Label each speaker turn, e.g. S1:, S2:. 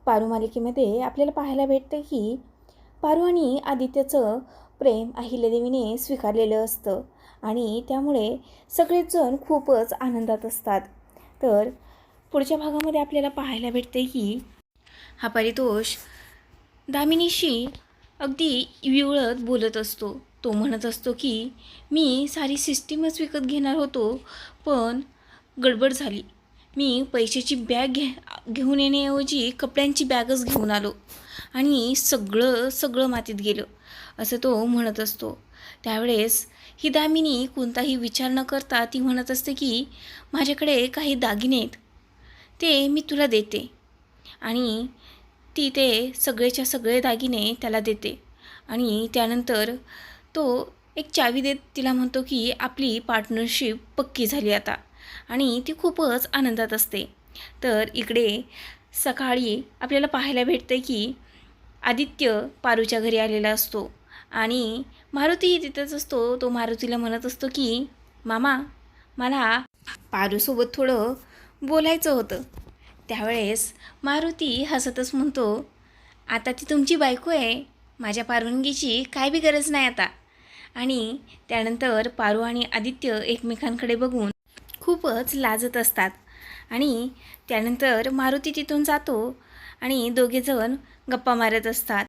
S1: पारू मालिकेमध्ये आपल्याला पाहायला भेटतं की पारू आणि आदित्यचं प्रेम अहिल्यादेवीने स्वीकारलेलं असतं आणि त्यामुळे सगळेच जण खूपच आनंदात असतात. तर पुढच्या भागामध्ये आपल्याला पाहायला भेटते की हा परितोष दामिनीशी अगदी विवळत बोलत असतो. तो म्हणत असतो की मी सारी सिस्टीमच विकत घेणार होतो, पण गडबड झाली. मी पैशाची बॅग घेऊन येण्याऐवजी कपड्यांची बॅगच घेऊन आलो आणि सगळं मातीत गेलं, असं तो म्हणत असतो. त्यावेळेस ही दामिनी कोणताही विचार न करता ती म्हणत असते की माझ्याकडे काही दागिने आहेत, ते मी तुला देते. आणि ती ते सगळेच्या सगळे दागिने त्याला देते आणि त्यानंतर तो एक चावी देत तिला म्हणतो की आपली पार्टनरशिप पक्की झाली आता, आणि ती खूपच आनंदात असते. तर इकडे सकाळी आपल्याला पाहायला भेटते की आदित्य पारूच्या घरी आलेला असतो आणि मारुतीही तिथंच असतो. तो मारुतीला म्हणत असतो की मामा, मला पारूसोबत थोडं बोलायचं होतं. त्यावेळेस मारुती हसतच म्हणतो, आता ती तुमची बायको आहे, माझ्या परवानगीची काय बी गरज नाही आता. आणि त्यानंतर पारू आणि आदित्य एकमेकांकडे बघून खूपच लाजत असतात आणि त्यानंतर मारुती तिथून जातो आणि दोघेजण गप्पा मारत असतात.